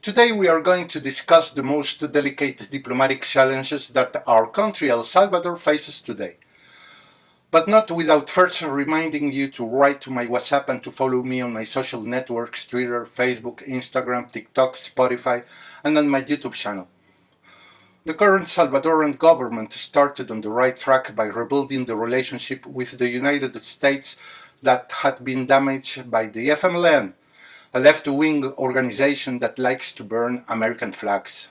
Today we are going to discuss the most delicate diplomatic challenges that our country, El Salvador, faces today. But not without first reminding you to write to my WhatsApp and to follow me on my social networks, Twitter, Facebook, Instagram, TikTok, Spotify, and on my YouTube channel. The current Salvadoran government started on the right track by rebuilding the relationship with the United States that had been damaged by the FMLN, a left-wing organization that likes to burn American flags.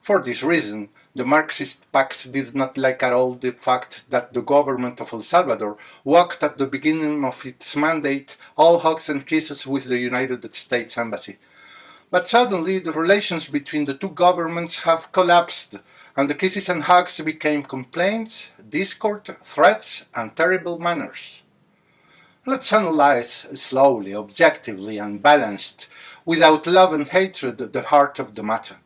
For this reason, the Marxist Pax did not like at all the fact that the government of El Salvador walked at the beginning of its mandate all hugs and kisses with the United States Embassy. But suddenly the relations between the two governments have collapsed, and the kisses and hugs became complaints, discord, threats, and terrible manners. Let's analyze slowly, objectively, and balanced, without love and hatred, the heart of the matter.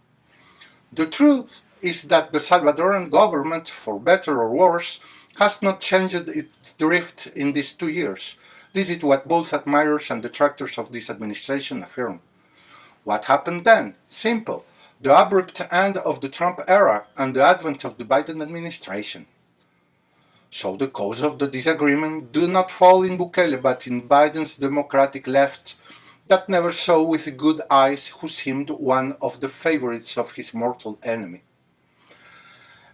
The truth is that the Salvadoran government, for better or worse, has not changed its drift in these 2 years. This is what both admirers and detractors of this administration affirm. What happened then? Simple. The abrupt end of the Trump era and the advent of the Biden administration. So the cause of the disagreement do not fall in Bukele but in Biden's democratic left that never saw with good eyes who seemed one of the favorites of his mortal enemy.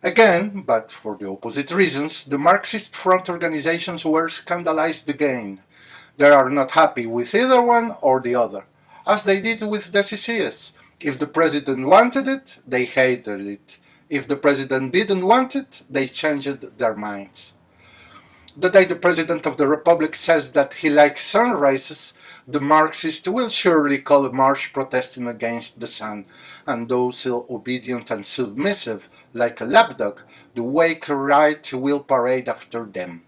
Again, but for the opposite reasons, the Marxist front organizations were scandalized again. They are not happy with either one or the other, as they did with the CCS. If the president wanted it, they hated it. If the president didn't want it, they changed their minds. The day the President of the Republic says that he likes sunrises, the Marxist will surely call a march protesting against the sun, and those obedient and submissive, like a lapdog, the wake right will parade after them.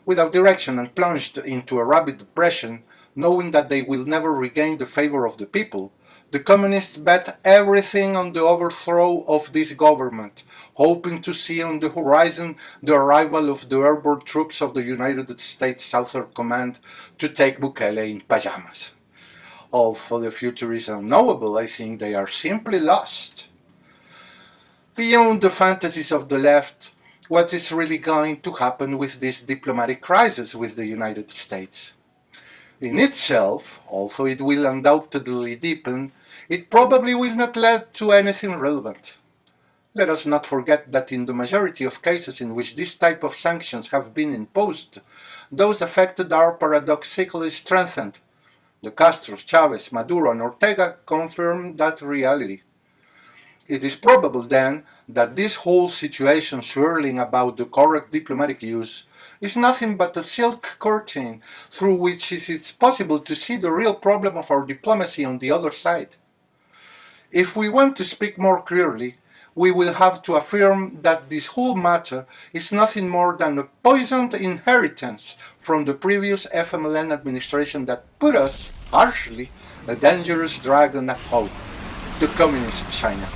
Without direction and plunged into a rabid depression, knowing that they will never regain the favor of the people, the communists bet everything on the overthrow of this government, hoping to see on the horizon the arrival of the airborne troops of the United States Southern Command to take Bukele in pajamas. Although the future is unknowable, I think they are simply lost. Beyond the fantasies of the left, what is really going to happen with this diplomatic crisis with the United States? In itself, although it will undoubtedly deepen, it probably will not lead to anything relevant. Let us not forget that in the majority of cases in which this type of sanctions have been imposed, those affected are paradoxically strengthened. The Castros, Chavez, Maduro, and Ortega confirm that reality. It is probable, then, that this whole situation swirling about the correct diplomatic use is nothing but a silk curtain through which it is possible to see the real problem of our diplomacy on the other side. If we want to speak more clearly, we will have to affirm that this whole matter is nothing more than a poisoned inheritance from the previous FMLN administration that put us, harshly, a dangerous dragon at home, the Communist China.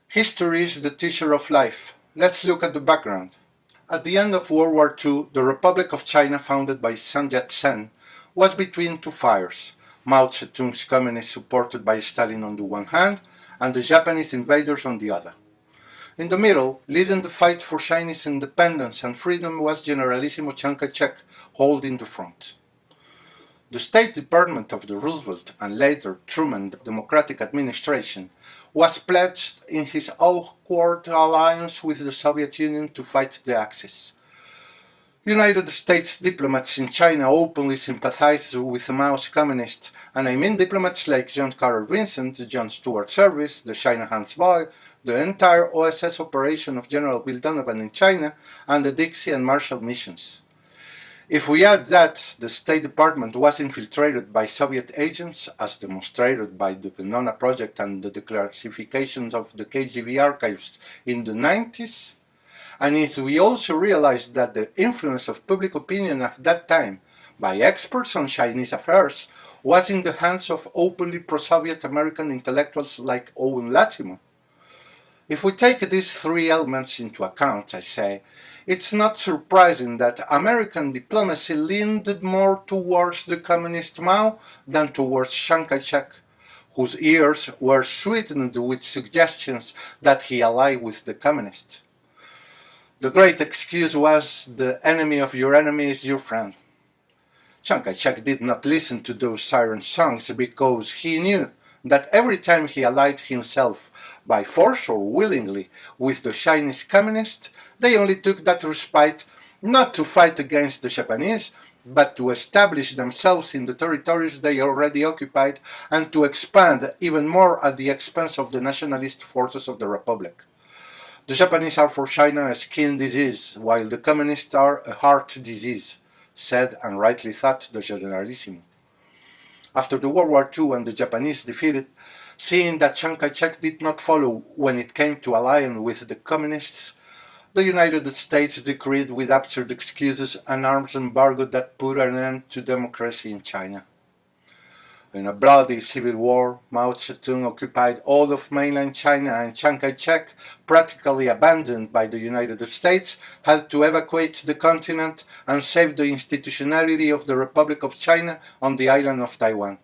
History is the teacher of life. Let's look at the background. At the end of World War II, the Republic of China, founded by Sun Yat-sen, was between two fires: Mao Zedong's communists supported by Stalin on the one hand, and the Japanese invaders on the other. In the middle, leading the fight for Chinese independence and freedom, was Generalissimo Chiang Kai-shek, holding the front. The State Department of the Roosevelt and later Truman Democratic Administration was pledged in his awkward alliance with the Soviet Union to fight the Axis. United States diplomats in China openly sympathized with Mao's communists, and I mean diplomats like John Carter Vincent, the John Stuart Service, the China Hans Boy, the entire OSS operation of General Bill Donovan in China, and the Dixie and Marshall missions. If we add that the State Department was infiltrated by Soviet agents, as demonstrated by the Venona project and the declassifications of the KGB archives in the 90s, and if we also realize that the influence of public opinion at that time by experts on Chinese affairs was in the hands of openly pro-Soviet American intellectuals like Owen Latimer, If we take these three elements into account, I say, it's not surprising that American diplomacy leaned more towards the communist Mao than towards Chiang Kai-shek, whose ears were sweetened with suggestions that he allied with the communists. The great excuse was the enemy of your enemy is your friend. Chiang Kai-shek did not listen to those siren songs because he knew that every time he allied himself by force or willingly with the Chinese communists, they only took that respite not to fight against the Japanese, but to establish themselves in the territories they already occupied and to expand even more at the expense of the nationalist forces of the Republic. The Japanese are for China a skin disease, while the communists are a heart disease, said and rightly thought the Generalissimo. After the World War II and the Japanese defeated, seeing that Chiang Kai-shek did not follow when it came to allying with the communists, the United States decreed with absurd excuses an arms embargo that put an end to democracy in China. In a bloody civil war, Mao Zedong occupied all of mainland China and Chiang Kai-shek, practically abandoned by the United States, had to evacuate the continent and save the institutionality of the Republic of China on the island of Taiwan.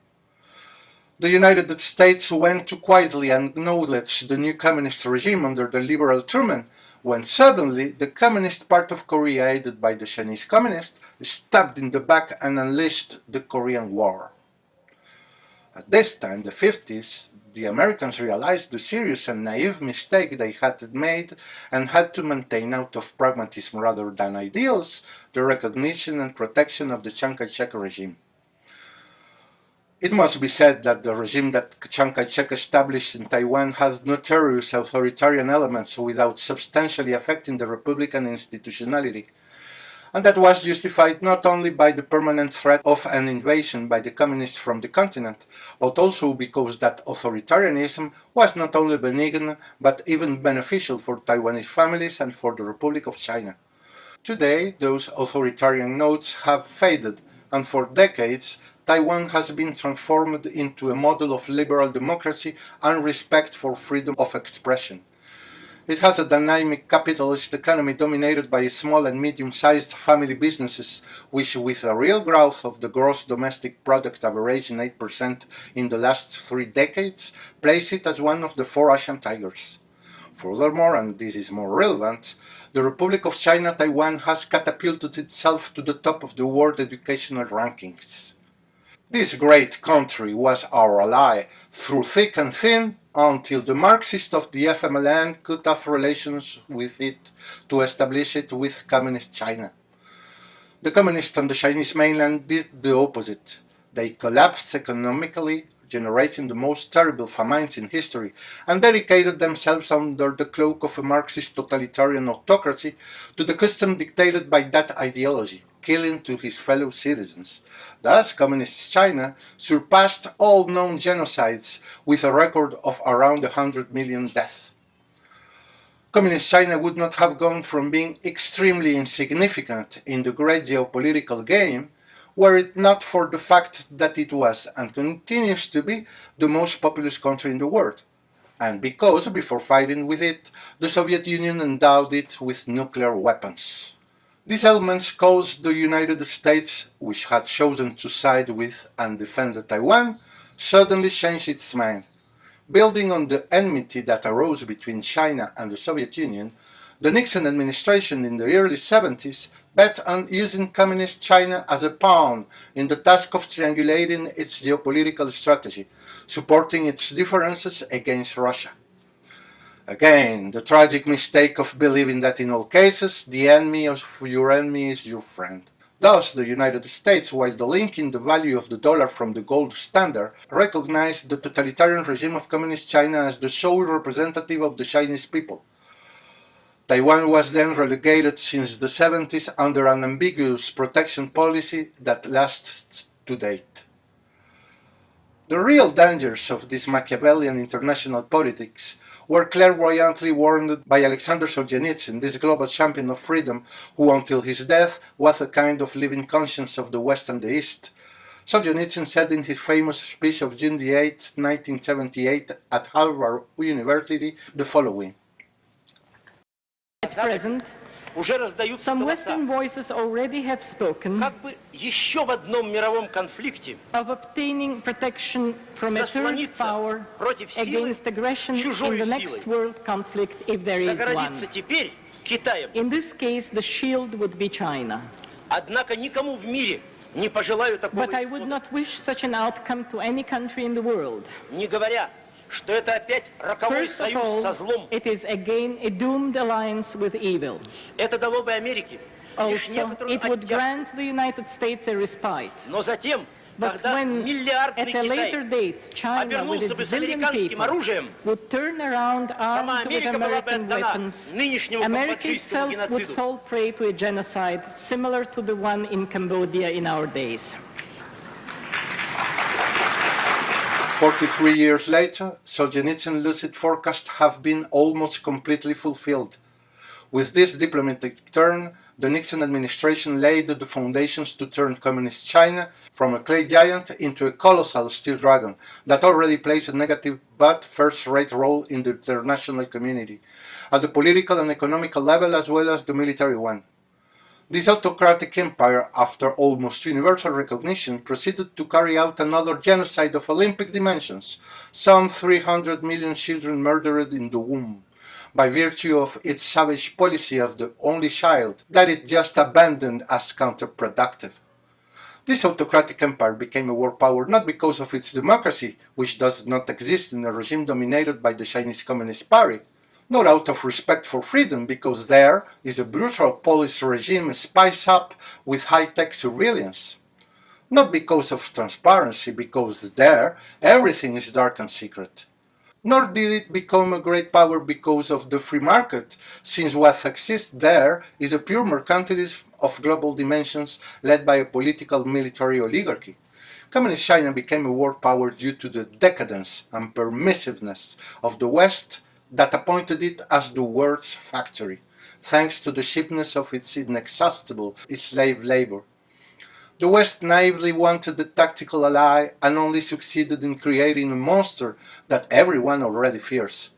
The United States went to quietly acknowledge the new communist regime under the liberal Truman, when suddenly the Communist Part of Korea, aided by the Chinese communists, stabbed in the back and unleashed the Korean War. At this time, the 50s, the Americans realized the serious and naive mistake they had made and had to maintain out of pragmatism rather than ideals the recognition and protection of the Chiang Kai-shek regime. It must be said that the regime that Chiang Kai-shek established in Taiwan had notorious authoritarian elements without substantially affecting the republican institutionality, and that was justified not only by the permanent threat of an invasion by the communists from the continent, but also because that authoritarianism was not only benign but even beneficial for Taiwanese families and for the Republic of China. Today, those authoritarian notes have faded, and for decades, Taiwan has been transformed into a model of liberal democracy and respect for freedom of expression. It has a dynamic capitalist economy dominated by small and medium-sized family businesses, which, with a real growth of the gross domestic product averaging 8% in the last 3 decades, place it as one of the 4 Asian tigers. Furthermore, and this is more relevant, the Republic of China Taiwan has catapulted itself to the top of the world educational rankings. This great country was our ally through thick and thin until the Marxists of the FMLN cut off relations with it to establish it with Communist China. The Communists on the Chinese mainland did the opposite. They collapsed economically, generating the most terrible famines in history, and dedicated themselves under the cloak of a Marxist totalitarian autocracy to the custom dictated by that ideology, killing to his fellow citizens. Thus, Communist China surpassed all known genocides with a record of around 100 million deaths. Communist China would not have gone from being extremely insignificant in the great geopolitical game were it not for the fact that it was and continues to be the most populous country in the world, and because, before fighting with it, the Soviet Union endowed it with nuclear weapons. These elements caused the United States, which had chosen to side with and defend Taiwan, suddenly change its mind. Building on the enmity that arose between China and the Soviet Union, the Nixon administration in the early 70s bet on using Communist China as a pawn in the task of triangulating its geopolitical strategy, supporting its differences against Russia. Again, the tragic mistake of believing that in all cases, the enemy of your enemy is your friend. Thus, the United States, while delinking the value of the dollar from the gold standard, recognized the totalitarian regime of Communist China as the sole representative of the Chinese people. Taiwan was then relegated since the 70s under an ambiguous protection policy that lasts to date. The real dangers of this Machiavellian international politics were clairvoyantly warned by Alexander Solzhenitsyn, this global champion of freedom, who until his death was a kind of living conscience of the West and the East. Solzhenitsyn said in his famous speech of June 8, 1978 at Harvard University the following: present, some Western voices already have spoken of obtaining protection from a third power against aggression in the next world conflict, if there is one. In this case, the shield would be China. But I would not wish such an outcome to any country in the world. First of all, it is again a doomed alliance with evil. Also, it would grant the United States a respite. But when, at a later date, China, with its billion people, would turn around armed with American weapons, America itself would fall prey to a genocide similar to the one in Cambodia in our days. 43 years later, Solzhenitsyn's lucid forecasts have been almost completely fulfilled. With this diplomatic turn, the Nixon administration laid the foundations to turn communist China from a clay giant into a colossal steel dragon that already plays a negative but first-rate role in the international community, at the political and economical level as well as the military one. This autocratic empire, after almost universal recognition, proceeded to carry out another genocide of Olympic dimensions, some 300 million children murdered in the womb, by virtue of its savage policy of the only child that it just abandoned as counterproductive. This autocratic empire became a world power not because of its democracy, which does not exist in a regime dominated by the Chinese Communist Party, not out of respect for freedom, because there is a brutal police regime spiced up with high-tech surveillance. Not because of transparency, because there everything is dark and secret. Nor did it become a great power because of the free market, since what exists there is a pure mercantilism of global dimensions led by a political military oligarchy. Communist China became a world power due to the decadence and permissiveness of the West that appointed it as the world's factory, thanks to the cheapness of its inexhaustible slave labor. The West naively wanted a tactical ally and only succeeded in creating a monster that everyone already fears.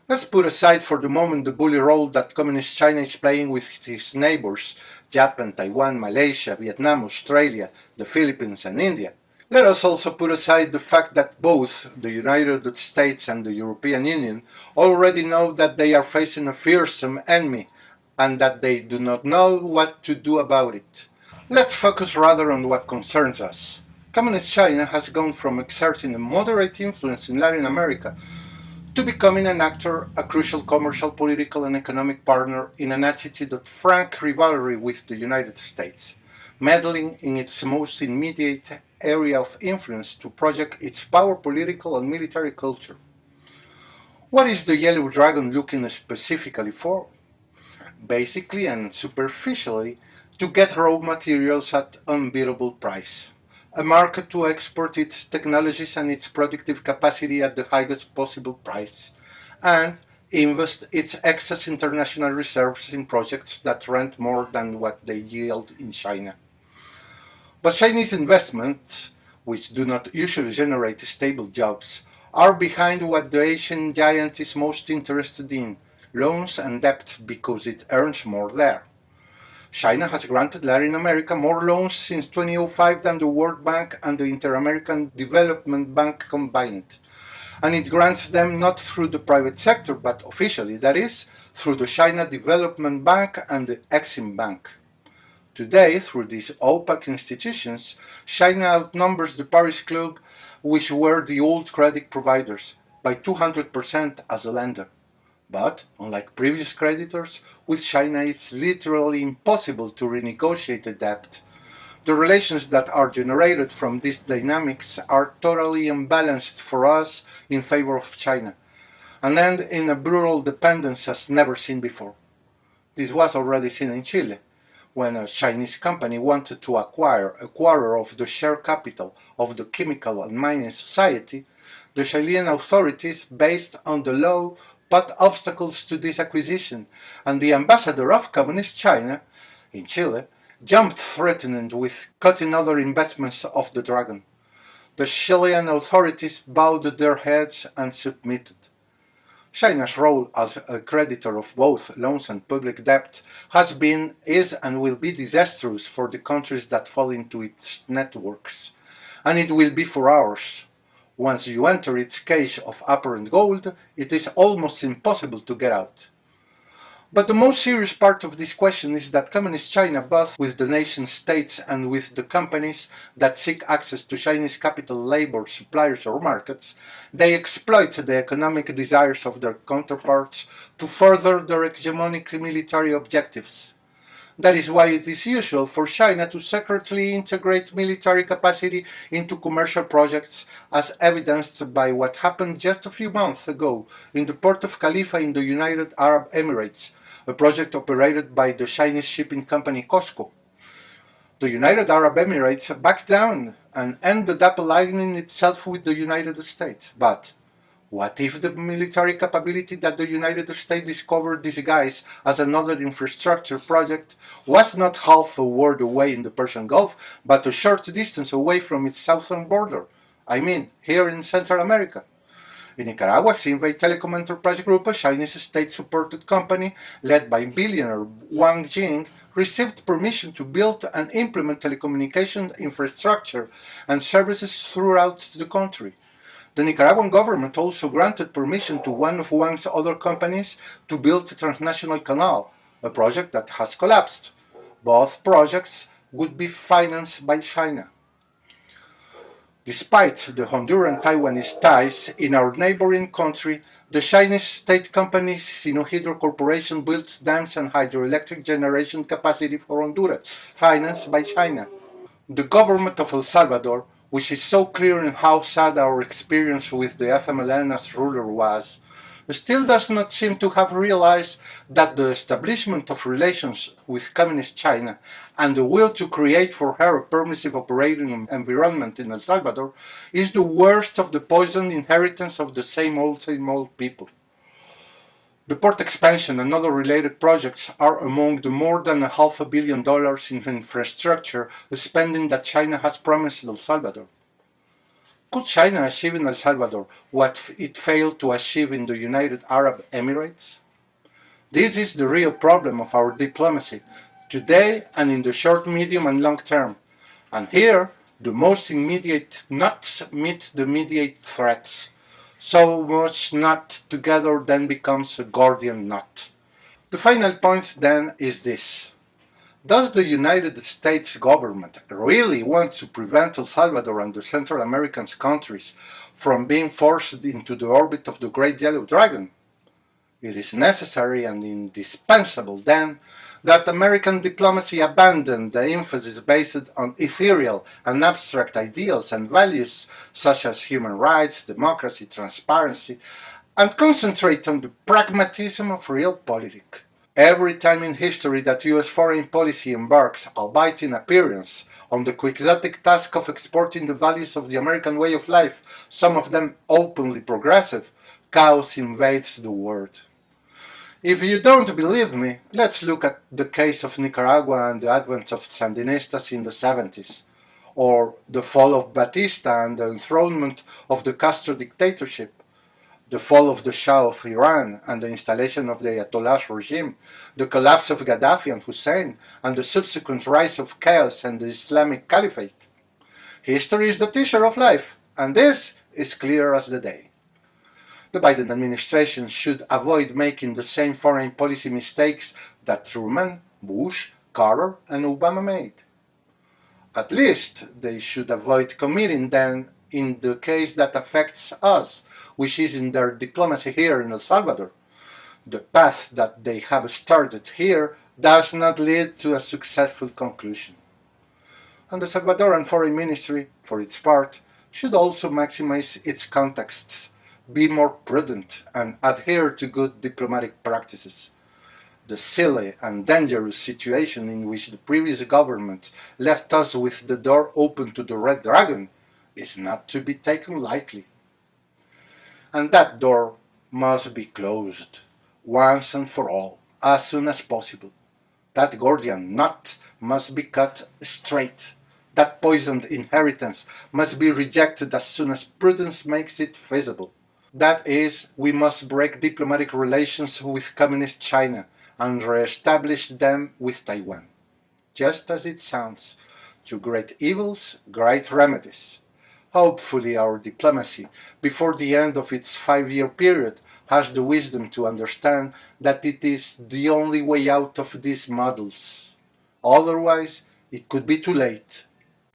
Let's put aside for the moment the bully role that Communist China is playing with its neighbors, Japan, Taiwan, Malaysia, Vietnam, Australia, the Philippines, and India. Let us also put aside the fact that both the United States and the European Union already know that they are facing a fearsome enemy and that they do not know what to do about it. Let's focus rather on what concerns us. Communist China has gone from exerting a moderate influence in Latin America to becoming an actor, a crucial commercial, political, and economic partner in an attitude of frank rivalry with the United States, meddling in its most immediate area of influence to project its power, political, and military culture. What is the Yellow Dragon looking specifically for? Basically and superficially, to get raw materials at unbeatable price, a market to export its technologies and its productive capacity at the highest possible price, and invest its excess international reserves in projects that rent more than what they yield in China. But Chinese investments, which do not usually generate stable jobs, are behind what the Asian giant is most interested in, loans and debt, because it earns more there. China has granted Latin America more loans since 2005 than the World Bank and the Inter-American Development Bank combined. And it grants them not through the private sector, but officially, that is, through the China Development Bank and the Exim Bank. Today, through these opaque institutions, China outnumbers the Paris Club, which were the old credit providers, by 200% as a lender. But, unlike previous creditors, with China it's literally impossible to renegotiate a debt. The relations that are generated from these dynamics are totally unbalanced for us in favor of China, and end in a brutal dependence as never seen before. This was already seen in Chile, when a Chinese company wanted to acquire a quarter of the share capital of the Chemical and Mining Society. The Chilean authorities, based on the law, put obstacles to this acquisition, and the ambassador of Communist China in Chile jumped threatening with cutting other investments of the dragon. The Chilean authorities bowed their heads and submitted. China's role as a creditor of both loans and public debt has been, is, and will be disastrous for the countries that fall into its networks, and it will be for ours. Once you enter its cage of apparent gold, it is almost impossible to get out. But the most serious part of this question is that Communist China, both with the nation states and with the companies that seek access to Chinese capital, labor, suppliers or markets, they exploit the economic desires of their counterparts to further their hegemonic military objectives. That is why it is usual for China to secretly integrate military capacity into commercial projects, as evidenced by what happened just a few months ago in the port of Khalifa in the United Arab Emirates, a project operated by the Chinese shipping company COSCO. The United Arab Emirates backed down and ended up aligning itself with the United States. But what if the military capability that the United States discovered disguised as another infrastructure project was not half a world away in the Persian Gulf, but a short distance away from its southern border? I mean, here in Central America. In Nicaragua, Xinvei Telecom Enterprise Group, a Chinese state-supported company led by billionaire Wang Jing, received permission to build and implement telecommunication infrastructure and services throughout the country. The Nicaraguan government also granted permission to one of Wang's other companies to build a transnational canal, a project that has collapsed. Both projects would be financed by China. Despite the Honduran-Taiwanese ties in our neighboring country, the Chinese state company Sinohydro Corporation builds dams and hydroelectric generation capacity for Honduras, financed by China. The government of El Salvador, which is so clear in how sad our experience with the FMLN as ruler was, still does not seem to have realized that the establishment of relations with Communist China and the will to create for her a permissive operating environment in El Salvador is the worst of the poisoned inheritance of the same old people. The port expansion and other related projects are among the more than $500 million in infrastructure spending that China has promised El Salvador. Could China achieve in El Salvador what it failed to achieve in the United Arab Emirates? This is the real problem of our diplomacy, today and in the short, medium and long term. And here, the most immediate knots meet the immediate threats. So much knot together then becomes a Gordian knot. The final point then is this. Does the United States government really want to prevent El Salvador and the Central American countries from being forced into the orbit of the Great Yellow Dragon? It is necessary and indispensable, then, that American diplomacy abandon the emphasis based on ethereal and abstract ideals and values such as human rights, democracy, transparency, and concentrate on the pragmatism of realpolitik. Every time in history that US foreign policy embarks, albeit in appearance, on the quixotic task of exporting the values of the American way of life, some of them openly progressive, chaos invades the world. If you don't believe me, let's look at the case of Nicaragua and the advent of Sandinistas in the 70s, or the fall of Batista and the enthronement of the Castro dictatorship, the fall of the Shah of Iran and the installation of the Ayatollah's regime, the collapse of Gaddafi and Hussein, and the subsequent rise of chaos and the Islamic Caliphate. History is the teacher of life, and this is clear as the day. The Biden administration should avoid making the same foreign policy mistakes that Truman, Bush, Carter, and Obama made. At least they should avoid committing them in the case that affects us, which is in their diplomacy here in El Salvador. The path that they have started here does not lead to a successful conclusion. And the Salvadoran Foreign Ministry, for its part, should also maximize its contexts, be more prudent, and adhere to good diplomatic practices. The silly and dangerous situation in which the previous government left us with the door open to the Red Dragon is not to be taken lightly. And that door must be closed, once and for all, as soon as possible. That Gordian knot must be cut straight. That poisoned inheritance must be rejected as soon as prudence makes it feasible. That is, we must break diplomatic relations with Communist China and re-establish them with Taiwan. Just as it sounds, to great evils, great remedies. Hopefully our diplomacy, before the end of its 5-year period, has the wisdom to understand that it is the only way out of these muddles. Otherwise, it could be too late.